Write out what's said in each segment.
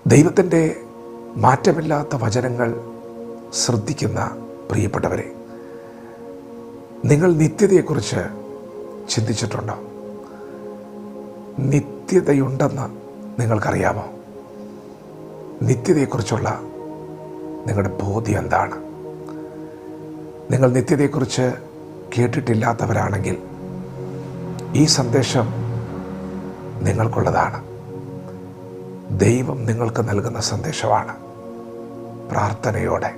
ദൈവത്തിൻ്റെ മാറ്റമില്ലാത്ത വചനങ്ങൾ ശ്രദ്ധിക്കുന്ന പ്രിയപ്പെട്ടവരെ, നിങ്ങൾ നിത്യതയെക്കുറിച്ച് ചിന്തിച്ചിട്ടുണ്ടോ? നിത്യതയുണ്ടെന്ന് നിങ്ങൾക്കറിയാമോ? നിത്യതയെക്കുറിച്ചുള്ള നിങ്ങളുടെ ബോധ്യം എന്താണ്? നിങ്ങൾ നിത്യതയെക്കുറിച്ച് കേട്ടിട്ടില്ലാത്തവരാണെങ്കിൽ ഈ സന്ദേശം നിങ്ങൾക്കുള്ളതാണ്. ദൈവം നിങ്ങൾക്ക് നൽകുന്ന സന്ദേശമാണ്. പ്രാർത്ഥനയോടെ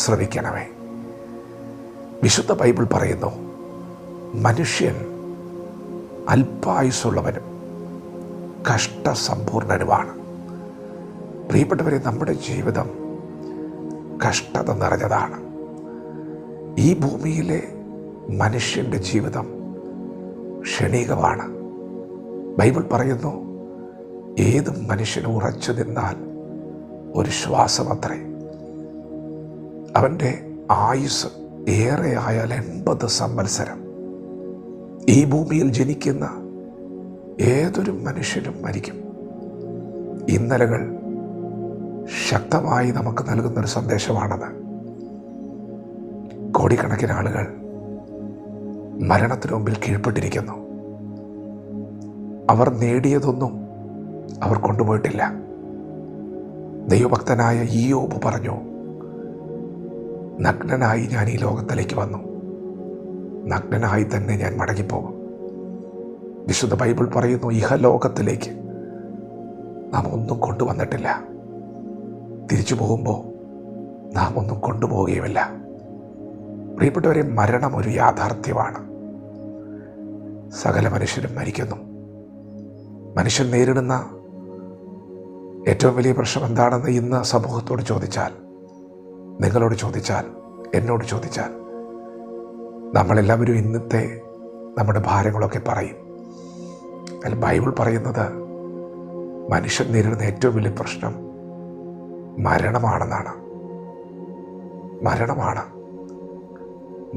ശ്രവിക്കണമേ. വിശുദ്ധ ബൈബിൾ പറയുന്നു, മനുഷ്യൻ അല്പായുസ്സുള്ളവനും കഷ്ടസമ്പൂർണനുമാണ്. പ്രിയപ്പെട്ടവരെ, നമ്മുടെ ജീവിതം കഷ്ടത നിറഞ്ഞതാണ്. ഈ ഭൂമിയിലെ മനുഷ്യൻ്റെ ജീവിതം ക്ഷണികമാണ്. ബൈബിൾ പറയുന്നു, ഏത് മനുഷ്യനും ഉറച്ചു നിന്നാൽ ഒരു ശ്വാസമത്രേ. അവൻ്റെ ആയുസ് ഏറെ ആയാൽ 80 സംവത്സരം. ഈ ഭൂമിയിൽ ജനിക്കുന്ന ഏതൊരു മനുഷ്യനും മരിക്കും. ഇന്നലകൾ ശക്തമായി നമുക്ക് നൽകുന്നൊരു സന്ദേശമാണത്. കോടിക്കണക്കിന് ആളുകൾ മരണത്തിനു മുമ്പിൽ കീഴ്പ്പെട്ടിരിക്കുന്നു. അവർ നേടിയതൊന്നും അവർ കൊണ്ടുപോയിട്ടില്ല. ദൈവഭക്തനായ ഇയ്യോബ് പറഞ്ഞു, നഗ്നനായി ഞാൻ ഈ ലോകത്തിലേക്ക് വന്നു, നഗ്നനായി തന്നെ ഞാൻ മടങ്ങിപ്പോകും. വിശുദ്ധ ബൈബിൾ പറയുന്നു, ഇഹലോകത്തിലേക്ക് നാം ഒന്നും കൊണ്ടുവന്നിട്ടില്ല. തിരിച്ചു പോകുമ്പോൾ നാം ഒന്നും കൊണ്ടുപോവുകയുമില്ല. പ്രിയപ്പെട്ടവരെ, മരണം ഒരു യാഥാർത്ഥ്യമാണ്. സകല മനുഷ്യരും മരിക്കുന്നു. മനുഷ്യൻ നേരിടുന്ന ഏറ്റവും വലിയ പ്രശ്നം എന്താണെന്ന് ഇന്ന് സമൂഹത്തോട് ചോദിച്ചാൽ, നിങ്ങളോട് ചോദിച്ചാൽ, എന്നോട് ചോദിച്ചാൽ, നമ്മളെല്ലാവരും ഇന്നത്തെ നമ്മുടെ ഭാരങ്ങളൊക്കെ പറയും. അതിൽ ബൈബിൾ പറയുന്നത് മനുഷ്യൻ നേരിടുന്ന ഏറ്റവും വലിയ പ്രശ്നം മരണമാണെന്നാണ്. മരണമാണ്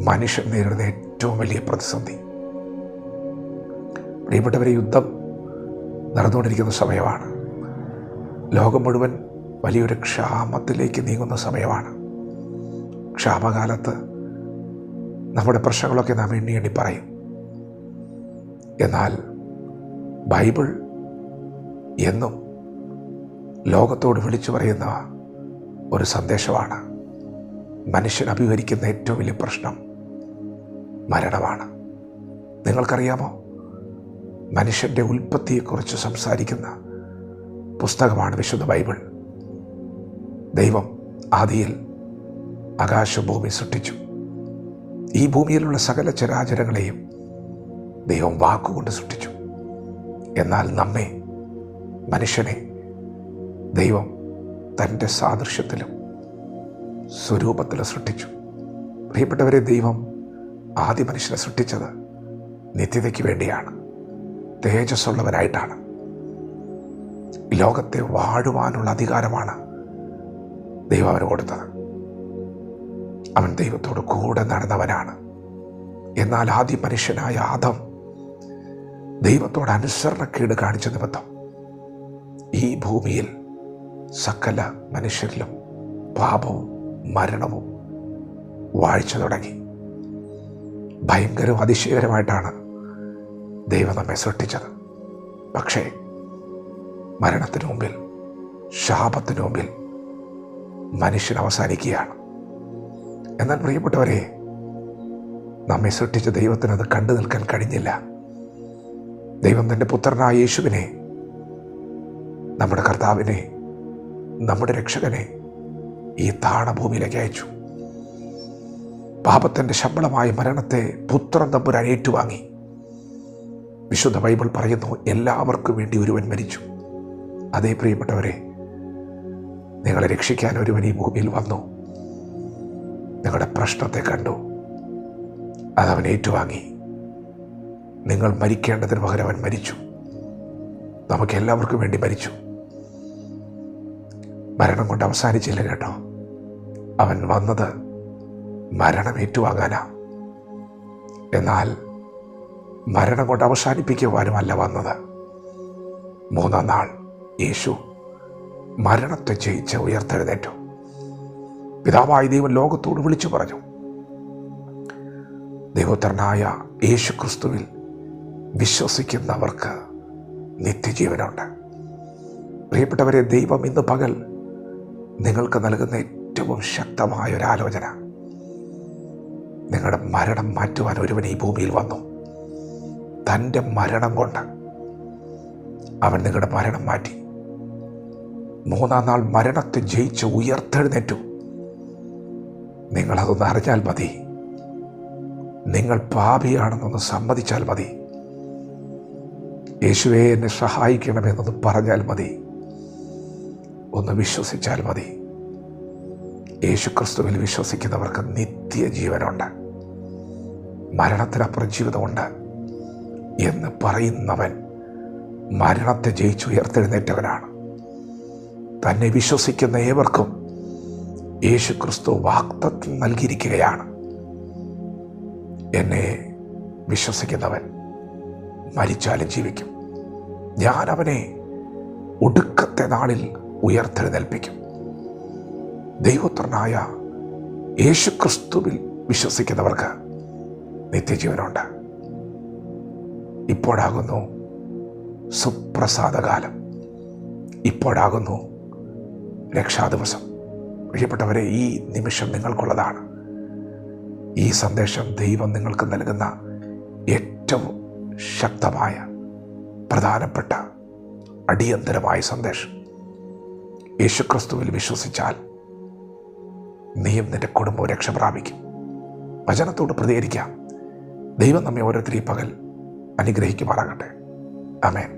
മനുഷ്യൻ നേരിടുന്ന ഏറ്റവും വലിയ പ്രതിസന്ധി. പ്രിയപ്പെട്ടവരെ, യുദ്ധം നടന്നുകൊണ്ടിരിക്കുന്ന സമയമാണ്. ലോകം മുഴുവൻ വലിയൊരു ക്ഷാമത്തിലേക്ക് നീങ്ങുന്ന സമയമാണ്. ക്ഷാമകാലത്ത് നമ്മുടെ പ്രശ്നങ്ങളൊക്കെ നാം എണ്ണി എണ്ണി പറയും. എന്നാൽ ബൈബിൾ എന്നും ലോകത്തോട് വിളിച്ചു പറയുന്ന ഒരു സന്ദേശമാണ്. മനുഷ്യൻ അഭിമുഖീകരിക്കുന്ന ഏറ്റവും വലിയ പ്രശ്നം മരണമാണ്. നിങ്ങൾക്കറിയാമോ, മനുഷ്യൻ്റെ ഉൽപ്പത്തിയെക്കുറിച്ച് സംസാരിക്കുന്ന പുസ്തകമാണ് വിശുദ്ധ ബൈബിൾ. ദൈവം ആദിയിൽ ആകാശഭൂമി സൃഷ്ടിച്ചു. ഈ ഭൂമിയിലുള്ള സകല ചരാചരങ്ങളെയും ദൈവം വാക്കുകൊണ്ട് സൃഷ്ടിച്ചു. എന്നാൽ നമ്മെ, മനുഷ്യനെ, ദൈവം തൻ്റെ സാദൃശ്യത്തിലും സ്വരൂപത്തിലും സൃഷ്ടിച്ചു. പ്രിയപ്പെട്ടവരെ, ദൈവം ആദ്യ മനുഷ്യനെ സൃഷ്ടിച്ചത് നിത്യതയ്ക്ക് വേണ്ടിയാണ്, തേജസ്സുള്ളവനായിട്ടാണ്. ലോകത്തെ വാഴുവാനുള്ള അധികാരമാണ് ദൈവം അവന് കൊടുത്തത്. അവൻ ദൈവത്തോട് കൂടെ നടന്നവനാണ്. എന്നാൽ ആദ്യ മനുഷ്യനായ ആദം ദൈവത്തോട് അനുസരണക്കേട് കാണിച്ച നിമിത്തം ഈ ഭൂമിയിൽ സകല മനുഷ്യരിലും പാപവും മരണവും വാഴ്ച തുടങ്ങി. ഭയങ്കരവും അതിശയകരമായിട്ടാണ് ദൈവം നമ്മെ സൃഷ്ടിച്ചത്. പക്ഷേ മരണത്തിനു മുമ്പിൽ, ശാപത്തിനു മുമ്പിൽ മനുഷ്യൻ അവസാനിക്കുകയാണ്. എന്നാൽ പ്രിയപ്പെട്ടവരെ, നമ്മെ സൃഷ്ടിച്ച ദൈവത്തിന് അത് കണ്ടു നിൽക്കാൻ കഴിഞ്ഞില്ല. ദൈവം തൻ്റെ പുത്രനായ യേശുവിനെ, നമ്മുടെ കർത്താവിനെ, നമ്മുടെ രക്ഷകനെ ഈ താണഭൂമിയിലേക്ക് അയച്ചു. പാപത്തിൻ്റെ ശമ്പളമായ മരണത്തെ പുത്രൻ തമ്പുരാൻ ഏറ്റുവാങ്ങി. വിശുദ്ധ ബൈബിൾ പറയുന്നു, എല്ലാവർക്കും വേണ്ടി ഒരുവൻ മരിച്ചു. അതേ പ്രിയപ്പെട്ടവരെ, നിങ്ങളെ രക്ഷിക്കാൻ ഒരുവൻ ഈ ഭൂമിയിൽ വന്നു. നിങ്ങളുടെ പ്രശ്നത്തെ കണ്ടു, അതവൻ ഏറ്റുവാങ്ങി. നിങ്ങൾ മരിക്കേണ്ടതിന് പകരം അവൻ മരിച്ചു. നമുക്ക് എല്ലാവർക്കും വേണ്ടി മരിച്ചു. മരണം കൊണ്ട് അവസാനിച്ചില്ല കേട്ടോ. അവൻ വന്നത് മരണം ഏറ്റുവാങ്ങാനാ. എന്നാൽ മരണം കൊണ്ട് അവസാനിപ്പിക്കുവാനുമല്ല വന്നത്. മൂന്നാം നാൾ യേശു മരണത്തെ ജയിച്ച് ഉയർത്തെഴുന്നേറ്റു. പിതാവായ ദൈവം ലോകത്തോട് വിളിച്ചു പറഞ്ഞു, ദൈവപുത്രനായ യേശു ക്രിസ്തുവിൽ വിശ്വസിക്കുന്നവർക്ക് നിത്യജീവനുണ്ട്. പ്രിയപ്പെട്ടവരെ, ദൈവം ഇന്ന് പകൽ നിങ്ങൾക്ക് നൽകുന്ന ഏറ്റവും ശക്തമായ ഒരാലോചന, നിങ്ങളുടെ മരണം മാറ്റുവാൻ ഒരുവൻ ഈ ഭൂമിയിൽ വന്നു. തൻ്റെ മരണം കൊണ്ട് അവൻ നിങ്ങളുടെ മരണം മാറ്റി. 3-ാം നാൾ മരണത്തെ ജയിച്ച് ഉയർത്തെഴുന്നേറ്റു. നിങ്ങളതൊന്ന് അറിഞ്ഞാൽ മതി. നിങ്ങൾ പാപിയാണെന്നൊന്ന് സമ്മതിച്ചാൽ മതി. യേശുവേ എന്നെ സഹായിക്കണമെന്നൊന്ന് പറഞ്ഞാൽ മതി. ഒന്ന് വിശ്വസിച്ചാൽ മതി. യേശു ക്രിസ്തുവിൽ വിശ്വസിക്കുന്നവർക്ക് നിത്യജീവനുണ്ട്. മരണത്തിനപ്പുറം ജീവിതമുണ്ട് എന്ന് പറയുന്നവൻ മരണത്തെ ജയിച്ച് ഉയർത്തെഴുന്നേറ്റവനാണ്. തന്നെ വിശ്വസിക്കുന്ന ഏവർക്കും യേശു ക്രിസ്തു വാഗ്ദത്തം നൽകിയിരിക്കുകയാണ്. എന്നെ വിശ്വസിക്കുന്നവൻ മരിച്ചാലും ജീവിക്കും, ഞാൻ അവനെ ഒടുക്കത്തെ നാളിൽ ഉയർത്തെഴുന്നേൽപ്പിക്കും. ദൈവപുത്രനായ യേശു ക്രിസ്തുവിൽ വിശ്വസിക്കുന്നവർക്ക് നിത്യജീവനുണ്ട്. ഇപ്പോഴാകുന്നു സുപ്രസാദകാലം, ഇപ്പോഴാകുന്നു രക്ഷാദിവസം. പ്രിയപ്പെട്ടവരെ, ഈ നിമിഷം നിങ്ങൾക്കുള്ളതാണ്. ഈ സന്ദേശം ദൈവം നിങ്ങൾക്ക് നൽകുന്ന ഏറ്റവും ശക്തമായ, പ്രധാനപ്പെട്ട, അടിയന്തരമായ സന്ദേശം. യേശുക്രിസ്തുവിൽ വിശ്വസിച്ചാൽ നീയും നിന്റെ കുടുംബവും രക്ഷ പ്രാപിക്കും. വചനത്തോട് പ്രതികരിക്കാം. ദൈവം നമ്മെ ഓരോരുത്തരെയും പകൽ അനുഗ്രഹിക്കുമാറാകട്ടെ. ആമേൻ.